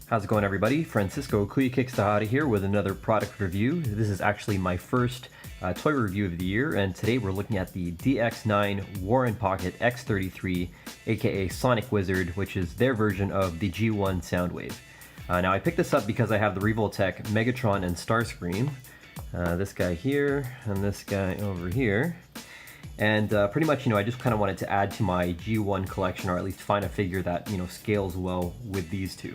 How's it going, everybody? Francisco Kuya Kixtahada here with another product review. This is actually my first toy review of the year, and today we're looking at the DX9 War in Pocket X33, aka Sonic Wizard, which is their version of the G1 Soundwave. Now I picked this up because I have the Revoltech Megatron and Starscream, this guy here and this guy over here. And pretty much, I just kind of wanted to add to my G1 collection, or at least find a figure that, scales well with these two.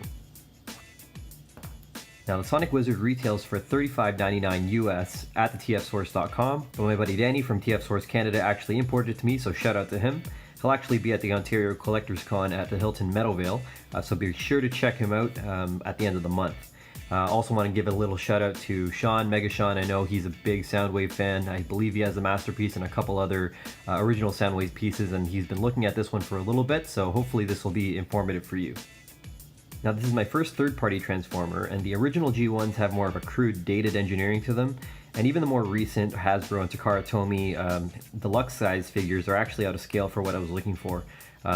Now the Sonic Wizard retails for $35.99 US at the tfsource.com, but my buddy Danny from TF Source Canada actually imported it to me, so shout out to him. He'll actually be at the Ontario Collectors Con at the Hilton Meadowvale, so be sure to check him out at the end of the month. Also want to give a little shout out to Sean, Mega Sean. I know he's a big Soundwave fan. I believe he has a Masterpiece and a couple other original Soundwave pieces, and he's been looking at this one for a little bit, so hopefully this will be informative for you. Now this is my first third-party Transformer, and the original G1s have more of a crude, dated engineering to them, and even the more recent Hasbro and Takara Tomy deluxe size figures are actually out of scale for what I was looking for,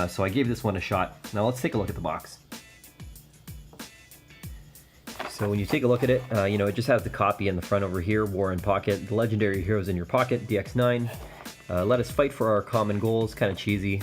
so I gave this one a shot. Now let's take a look at the box. So when you take a look at it, it just has the copy in the front over here, War in Pocket, the legendary heroes in your pocket, DX9. Let us fight for our common goals, kind of cheesy,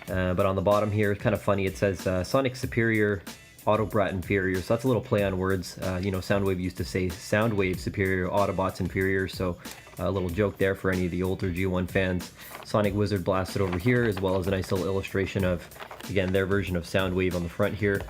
but on the bottom here, it's kind of funny, it says Sonic Superior, Autobot Inferior, so that's a little play on words. Soundwave used to say Soundwave Superior, Autobots Inferior, so a little joke there for any of the older G1 fans. Sonic Wizard blasted over here, as well as a nice little illustration of, again, their version of Soundwave on the front here.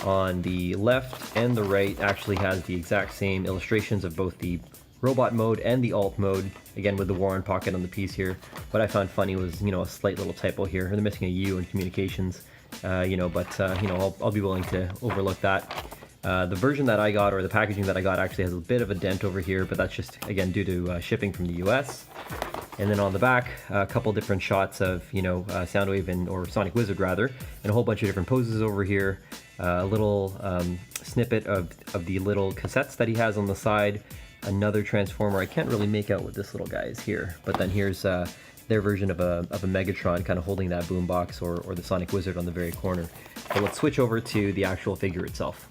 On the left and the right actually has the exact same illustrations of both the robot mode and the alt mode, again with the War in Pocket on the piece here. What I found funny was, a slight little typo here. They're missing a U in communications. I'll be willing to overlook that. The version that I got, or the packaging that I got, actually has a bit of a dent over here, but that's just, again, due to shipping from the US. And then on the back, a couple different shots of, Soundwave or Sonic Wizard rather, and a whole bunch of different poses over here. A little snippet of the little cassettes that he has on the side. Another Transformer. I can't really make out what this little guy is here, but then here's their version of a Megatron kind of holding that boombox, or the Sonic Wizard on the very corner. So let's switch over to the actual figure itself.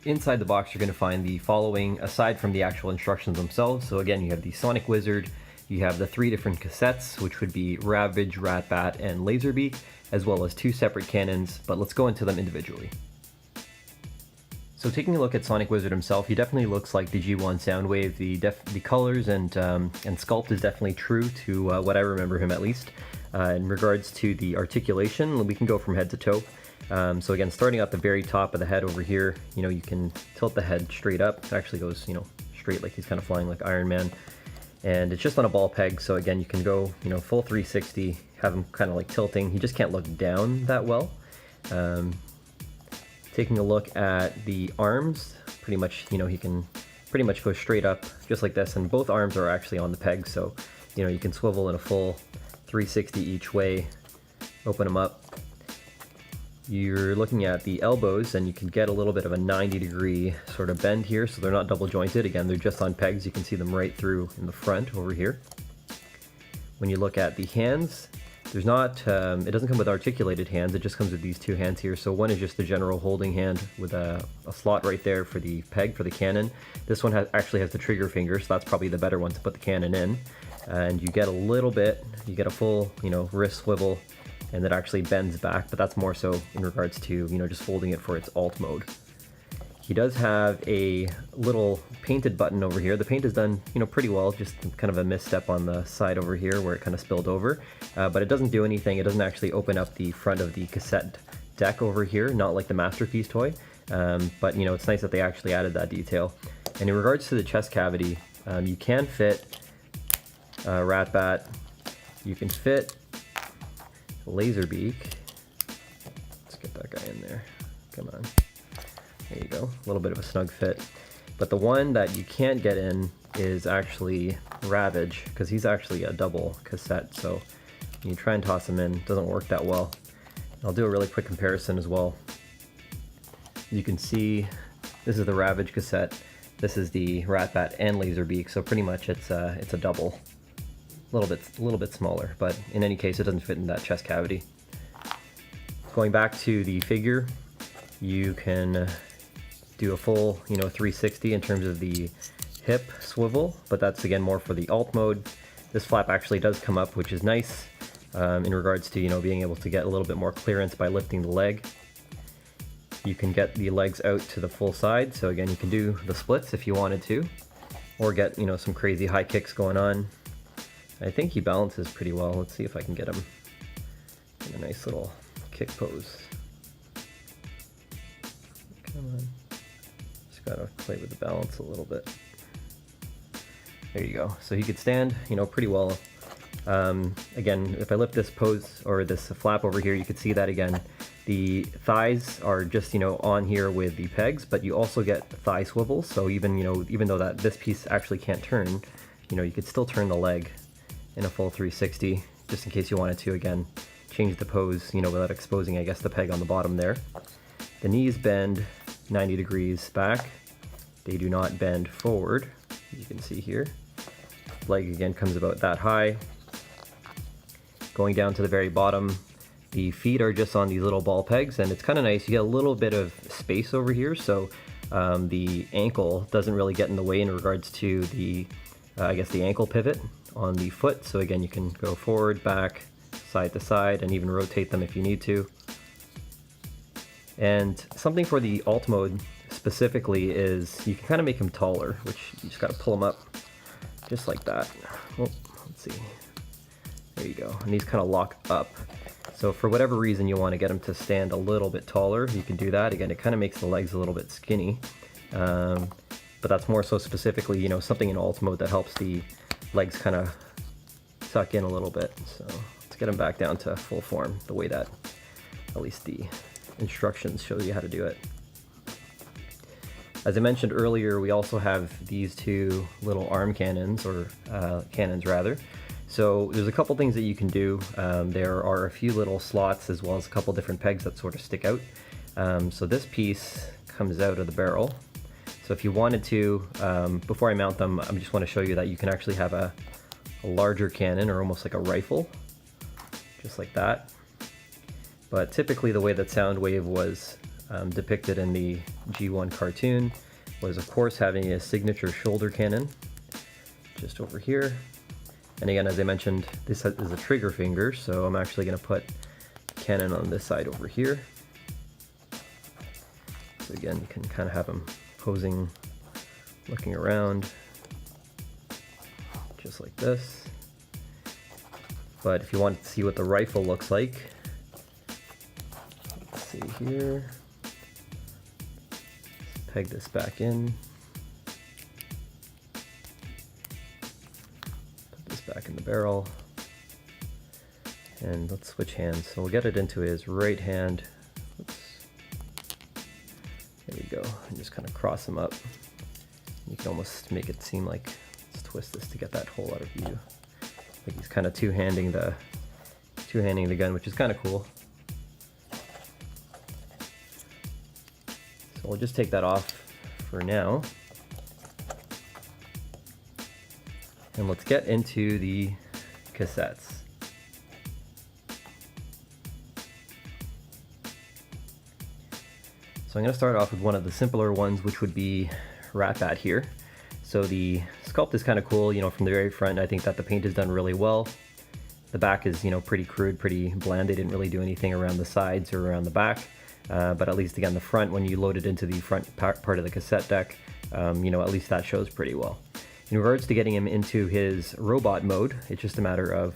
Inside the box you're going to find the following, aside from the actual instructions themselves. So again, you have the Sonic Wizard, you have the 3 different cassettes, which would be Ravage, Ratbat, and Laserbeak, as well as 2 separate cannons, but let's go into them individually. So taking a look at Sonic Wizard himself, he definitely looks like the G1 Soundwave. The colors and sculpt is definitely true to what I remember him, at least. In regards to the articulation, we can go from head to toe. So again, starting at the very top of the head over here, you can tilt the head straight up. It actually goes, straight, like he's kind of flying like Iron Man. And it's just on a ball peg, so again, you can go, full 360, have him kind of like tilting. He just can't look down that well. Taking a look at the arms, pretty much, he can pretty much go straight up just like this, and both arms are actually on the peg, so, you can swivel in a full 360 each way, open them up. You're looking at the elbows, and you can get a little bit of a 90-degree sort of bend here, so they're not double jointed. Again, they're just on pegs. You can see them right through in the front over here. When you look at the hands, there's not, it doesn't come with articulated hands, it just comes with these 2 hands here. So one is just the general holding hand with a slot right there for the peg for the cannon. This one actually has the trigger finger, so that's probably the better one to put the cannon in. And you get a little bit, you get a full, wrist swivel, and it actually bends back, but that's more so in regards to, just folding it for its alt mode. He does have a little painted button over here. The paint is done, pretty well, just kind of a misstep on the side over here where it kind of spilled over. But it doesn't do anything. It doesn't actually open up the front of the cassette deck over here, not like the Masterpiece toy. But, it's nice that they actually added that detail. And in regards to the chest cavity, you can fit Ratbat, you can fit Laserbeak. Let's get that guy in there. Come on. There you go, a little bit of a snug fit. But the one that you can't get in is actually Ravage, because he's actually a double cassette, so when you try and toss him in, it doesn't work that well. I'll do a really quick comparison as well. You can see this is the Ravage cassette, this is the Ratbat and Laserbeak, so pretty much it's a double. A little bit smaller, but in any case it doesn't fit in that chest cavity. Going back to the figure, you can do a full, 360 in terms of the hip swivel, but that's again more for the alt mode. This flap actually does come up, which is nice in regards to, being able to get a little bit more clearance by lifting the leg. You can get the legs out to the full side, so again, you can do the splits if you wanted to, or get, some crazy high kicks going on. I think he balances pretty well. Let's see if I can get him in a nice little kick pose. Come on. Just gotta play with the balance a little bit. There you go. So he could stand, pretty well. Again, if I lift this pose or this flap over here, you could see that again. The thighs are just, on here with the pegs, but you also get thigh swivels. So even, even though that this piece actually can't turn, you could still turn the leg in a full 360, just in case you wanted to, again, change the pose, without exposing, I guess, the peg on the bottom there. The knees bend 90 degrees back. They do not bend forward, you can see here. Leg again comes about that high. Going down to the very bottom, the feet are just on these little ball pegs, and it's kind of nice. You get a little bit of space over here, so the ankle doesn't really get in the way in regards to the, I guess, the ankle pivot on the foot. So again, you can go forward, back, side to side, and even rotate them if you need to. And something for the alt mode specifically is you can kind of make him taller, which you just got to pull him up just like that. Oh, let's see. There you go. And these kind of lock up. So for whatever reason you want to get him to stand a little bit taller, you can do that. Again, it kind of makes the legs a little bit skinny. But that's more so specifically, something in alt mode that helps the legs kind of suck in a little bit. So let's get him back down to full form, the way that at least the instructions show you how to do it. As I mentioned earlier, we also have these two little arm cannons, or cannons rather. So there's a couple things that you can do. There are a few little slots as well as a couple different pegs that sort of stick out. So this piece comes out of the barrel. So if you wanted to, before I mount them, I just want to show you that you can actually have a larger cannon, or almost like a rifle, just like that. But typically the way that Soundwave was depicted in the G1 cartoon was, of course, having a signature shoulder cannon just over here. And again, as I mentioned, this is a trigger finger, so I'm actually going to put cannon on this side over here. So again, you can kind of have him posing, looking around, just like this. But if you want to see what the rifle looks like, let's see here. Let's peg this back in. Put this back in the barrel. And let's switch hands. So we'll get it into his right hand. Oops. There you go. And just kind of cross him up. You can almost make it seem like, let's twist this to get that hole out of view. Like he's kind of two-handing the gun, which is kind of cool. So we'll just take that off for now. And let's get into the cassettes. So I'm going to start off with one of the simpler ones, which would be Rat Bat here. So the sculpt is kind of cool, from the very front. I think that the paint is done really well. The back is, pretty crude, pretty bland. They didn't really do anything around the sides or around the back. But at least, again, the front, when you load it into the front part of the cassette deck, at least that shows pretty well. In regards to getting him into his robot mode, it's just a matter of,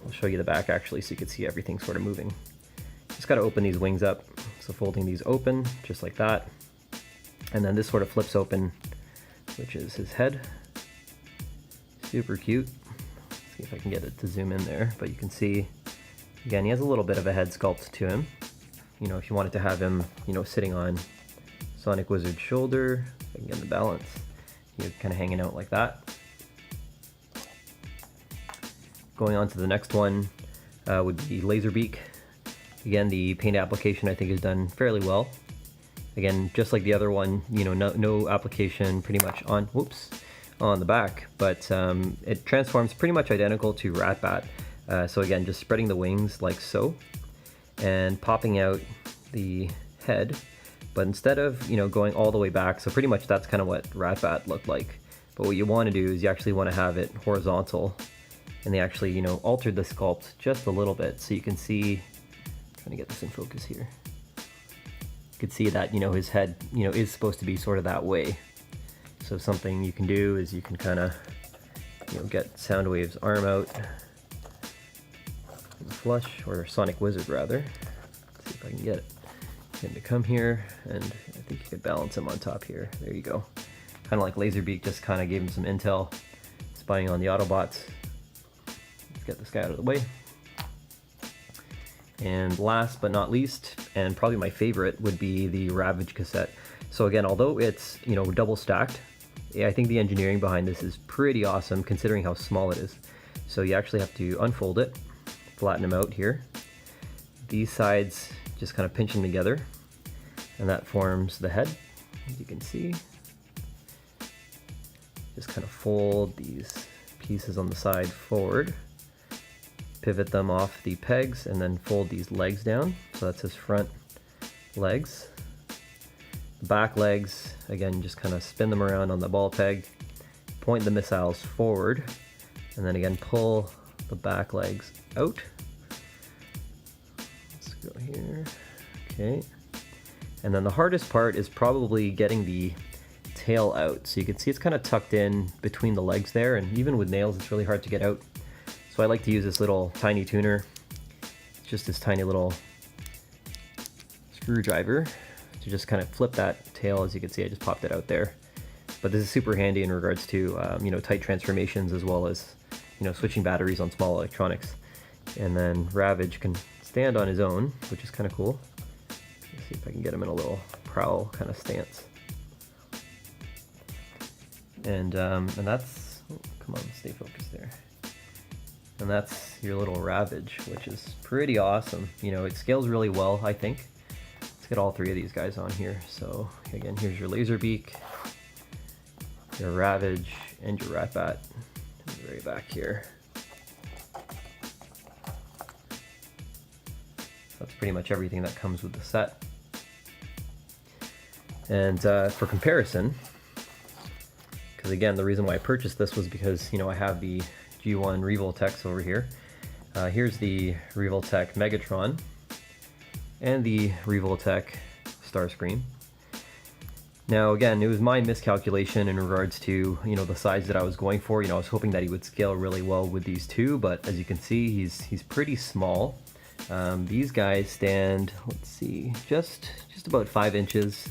I'll show you the back actually so you can see everything sort of moving. Just got to open these wings up. So folding these open, just like that. And then this sort of flips open, which is his head. Super cute. Let's see if I can get it to zoom in there, but you can see, again, he has a little bit of a head sculpt to him. If you wanted to have him, sitting on Sonic Wizard's shoulder, if I can get the balance, he's kind of hanging out like that. Going on to the next one would be Laserbeak. Again, the paint application I think is done fairly well. Again, just like the other one, no application pretty much on the back, but it transforms pretty much identical to Rat Bat. So again, just spreading the wings like so, and popping out the head. But instead of, you know, going all the way back, so pretty much that's kind of what Ratbat looked like. But what you want to do is you actually want to have it horizontal, and they actually, you know, altered the sculpt just a little bit, so you can see, trying to get this in focus here. You can see that, you know, his head, you know, is supposed to be sort of that way. So something you can do is you can kind of, you know, get Soundwave's arm out, flush, or Sonic Wizard rather. Let's see if I can get him to come here, and I think you could balance him on top here. There you go. Kind of like Laserbeak, just kind of gave him some intel, spying on the Autobots. Let's get this guy out of the way. And last but not least, and probably my favorite, would be the Ravage Cassette. So again, although it's, you know, double stacked, I think the engineering behind this is pretty awesome considering how small it is. So you actually have to unfold it, flatten them out here. These sides just kind of pinch them together, and that forms the head, as you can see. Just kind of fold these pieces on the side forward, pivot them off the pegs, and then fold these legs down. So that's his front legs. The back legs, again, just kind of spin them around on the ball peg, point the missiles forward, and then again pull the back legs out. Let's go here. Okay. And then the hardest part is probably getting the tail out. So you can see it's kind of tucked in between the legs there, and even with nails it's really hard to get out. So I like to use this little tiny tuner. It's just this tiny little screwdriver to just kind of flip that tail. As you can see, I just popped it out there. But this is super handy in regards to you know, tight transformations, as well as, you know, switching batteries on small electronics. And then Ravage can stand on his own, which is kind of cool. Let's see if I can get him in a little prowl kind of stance. And that's, oh, come on, stay focused there. And that's your little Ravage, which is pretty awesome. You know, it scales really well, I think. Let's get all three of these guys on here. So again, here's your Laserbeak, your Ravage, and your Ratbat in the very back here. That's pretty much everything that comes with the set. And for comparison, because again, the reason why I purchased this was because, you know, I have the G1 Revoltechs over here. Here's the Revoltech Megatron and the Revoltech Starscream. Now again, it was my miscalculation in regards to, you know, the size that I was going for. You know, I was hoping that he would scale really well with these two, but as you can see, he's pretty small. These guys stand, let's see, just about 5 inches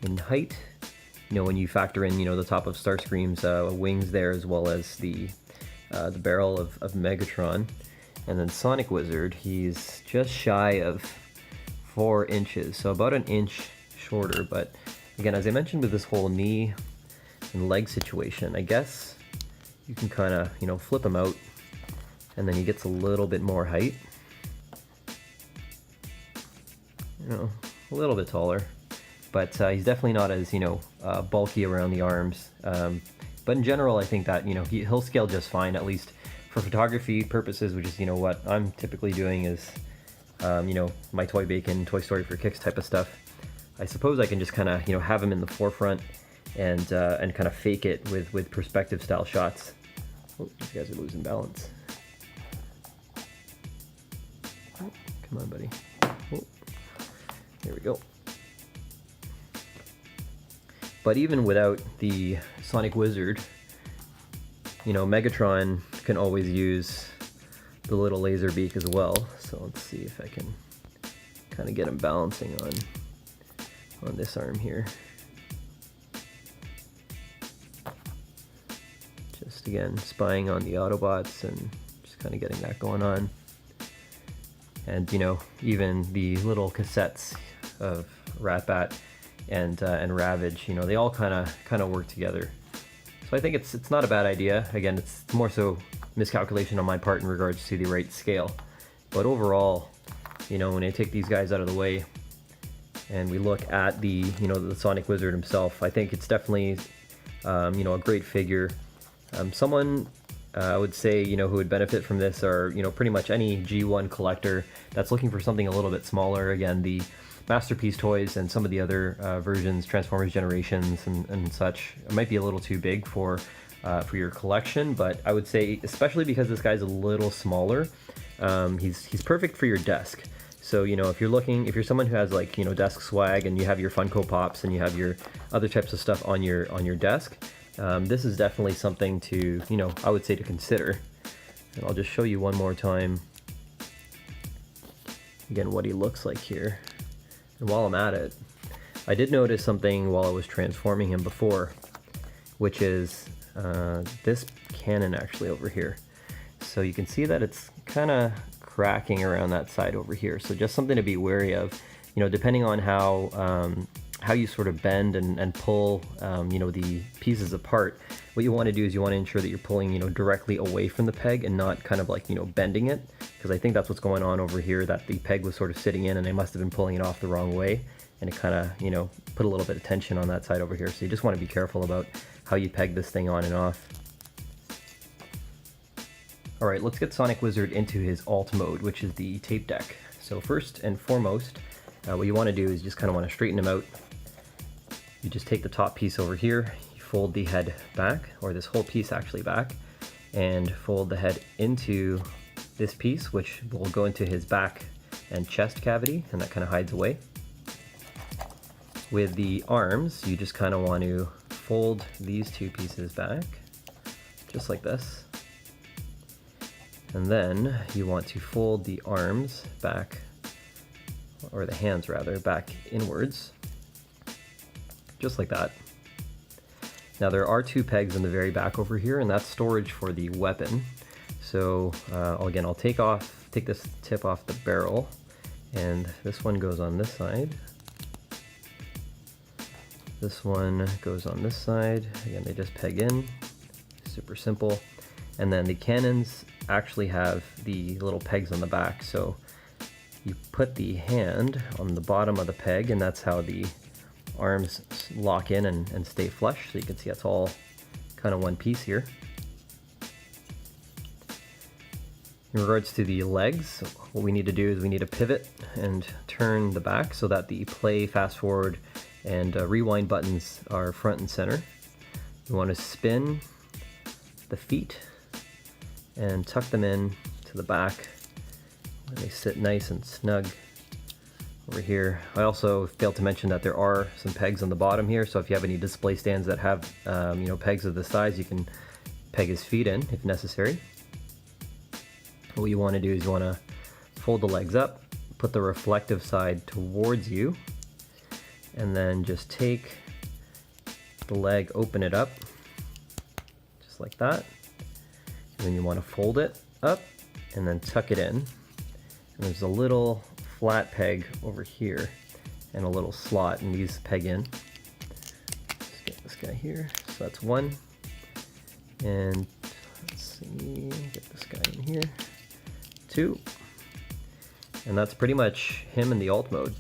in height. You know, when you factor in, you know, the top of Starscream's wings there, as well as the barrel of Megatron. And then Sonic Wizard, he's just shy of 4 inches, so about an inch shorter. But again, as I mentioned with this whole knee and leg situation, I guess you can kind of, you know, flip him out, and then he gets a little bit more height. You know, a little bit taller. But he's definitely not as, you know, bulky around the arms. But in general, I think that, you know, he'll scale just fine, at least for photography purposes, which is, you know, what I'm typically doing is, you know, my Toy Bacon, Toy Story for Kicks type of stuff. I suppose I can just kind of, you know, have him in the forefront and kind of fake it with perspective style shots. Oh, these guys are losing balance. Oh, come on, buddy. Oh, there we go. But even without the Sonic Wizard, you know, Megatron can always use the little Laserbeak as well. So let's see if I can kind of get him balancing on this arm here. Just again, spying on the Autobots and just kind of getting that going on. And, you know, even the little cassettes of Ratbat and Ravage, you know, they all kind of work together. So I think it's not a bad idea. Again, it's more so miscalculation on my part in regards to the right scale. But overall, you know, when I take these guys out of the way and we look at the, you know, the Sonic Wizard himself, I think it's definitely, you know, a great figure. Someone I would say, you know, who would benefit from this are, you know, pretty much any G1 collector that's looking for something a little bit smaller. Again, the Masterpiece Toys and some of the other versions, Transformers Generations and such, it might be a little too big for your collection, but I would say, especially because this guy's a little smaller, he's perfect for your desk. So, you know, if you're someone who has, like, you know, desk swag and you have your Funko Pops and you have your other types of stuff on your desk, this is definitely something to, you know, I would say to consider. And I'll just show you one more time, again, what he looks like here. And while I'm at it, I did notice something while I was transforming him before, which is this cannon actually over here. So you can see that it's kind of cracking around that side over here. So just something to be wary of, you know, depending on how you sort of bend and pull, you know, the pieces apart. What you want to do is you want to ensure that you're pulling, you know, directly away from the peg and not kind of like, you know, bending it, because I think that's what's going on over here, that the peg was sort of sitting in and I must have been pulling it off the wrong way, and it kind of, you know, put a little bit of tension on that side over here. So you just want to be careful about how you peg this thing on and off. All right, let's get Sonic Wizard into his alt mode, which is the tape deck. So first and foremost, what you want to do is just kind of want to straighten him out. You just take the top piece over here, you fold the head back, or this whole piece actually back, and fold the head into this piece, which will go into his back and chest cavity, and that kind of hides away. With the arms, you just kind of want to fold these two pieces back, just like this. And then you want to fold the arms back, or the hands rather, back inwards, just like that. Now there are two pegs in the very back over here, and that's storage for the weapon. So again, I'll take this tip off the barrel, and this one goes on this side. This one goes on this side. Again, they just peg in, super simple. And then the cannons actually have the little pegs on the back, so you put the hand on the bottom of the peg, and that's how the arms lock in and stay flush. So you can see that's all kind of one piece here. In regards to the legs, what we need to do is we need to pivot and turn the back so that the play, fast forward, and rewind buttons are front and center. You want to spin the feet and tuck them in to the back, and they sit nice and snug over here. I also failed to mention that there are some pegs on the bottom here, so if you have any display stands that have you know, pegs of this size, you can peg his feet in if necessary. What you want to do is you want to fold the legs up, put the reflective side towards you, and then just take the leg, open it up, just like that. And then you want to fold it up and then tuck it in. And there's a little flat peg over here and a little slot, and these peg in. Let's get this guy here. So that's one. And let's see, get this guy in here. Two. And that's pretty much him in the alt mode.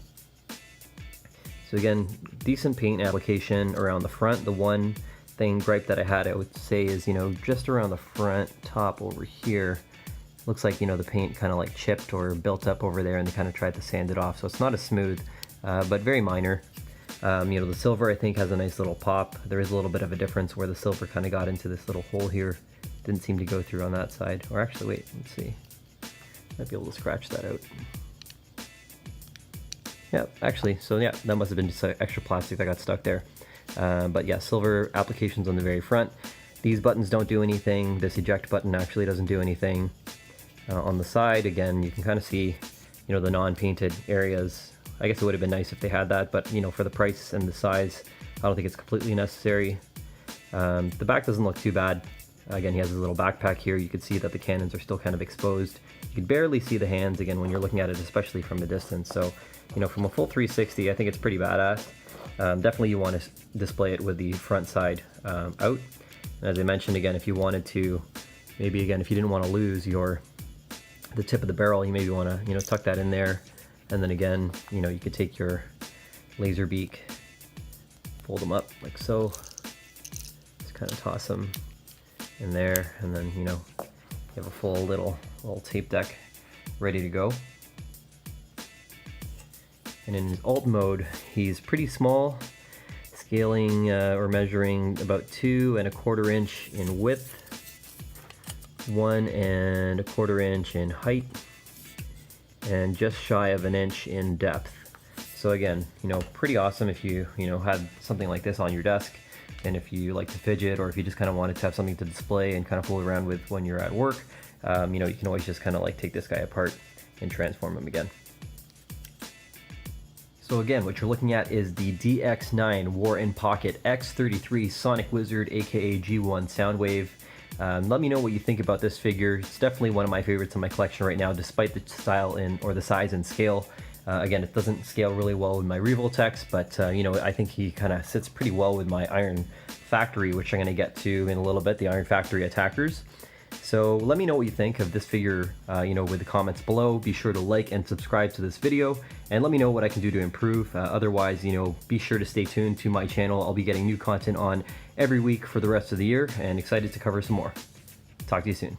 So again, decent paint application around the front. The one gripe that I had, I would say, is, you know, just around the front top over here, looks like, you know, the paint kind of like chipped or built up over there, and they kind of tried to sand it off, so it's not as smooth, but very minor. You know, the silver I think has a nice little pop. There is a little bit of a difference where the silver kind of got into this little hole here. Didn't seem to go through on that side. Or actually, wait, let's see. Might be able to scratch that out. Yeah, actually, so yeah, that must have been just extra plastic that got stuck there. But yeah, silver applications on the very front. These buttons don't do anything. This eject button actually doesn't do anything. On the side, again, you can kind of see, you know, the non-painted areas. I guess it would have been nice if they had that, but, you know, for the price and the size, I don't think it's completely necessary. The back doesn't look too bad. Again, he has his little backpack here. You can see that the cannons are still kind of exposed. You can barely see the hands, again, when you're looking at it, especially from a distance. So, you know, from a full 360, I think it's pretty badass. Definitely you want to display it with the front side out. And as I mentioned, again, if you wanted to, maybe again, if you didn't want to lose the tip of the barrel, you maybe want to, you know, tuck that in there. And then again, you know, you could take your Laserbeak, fold them up like so, just kind of toss them in there, and then, you know, you have a full little tape deck ready to go. And in his alt mode, he's pretty small, scaling or measuring about 2 1/4 inch in width, 1 1/4 inch in height, and just shy of an inch in depth. So again, pretty awesome if you had something like this on your desk, and if you like to fidget, or if you just kind of wanted to have something to display and kind of fool around with when you're at work. You can always just kind of like take this guy apart and transform him again. So again, what you're looking at is the DX9 War in Pocket X33 Sonic Wizard, aka G1 Soundwave. Let me know what you think about this figure. It's definitely one of my favorites in my collection right now, despite the style or the size and scale. Again, it doesn't scale really well with my Revoltechs, but I think he kind of sits pretty well with my Iron Factory, which I'm going to get to in a little bit, the Iron Factory Attackers. So let me know what you think of this figure, with the comments below. Be sure to like and subscribe to this video, and let me know what I can do to improve. Otherwise, be sure to stay tuned to my channel. I'll be getting new content on every week for the rest of the year, and excited to cover some more. Talk to you soon.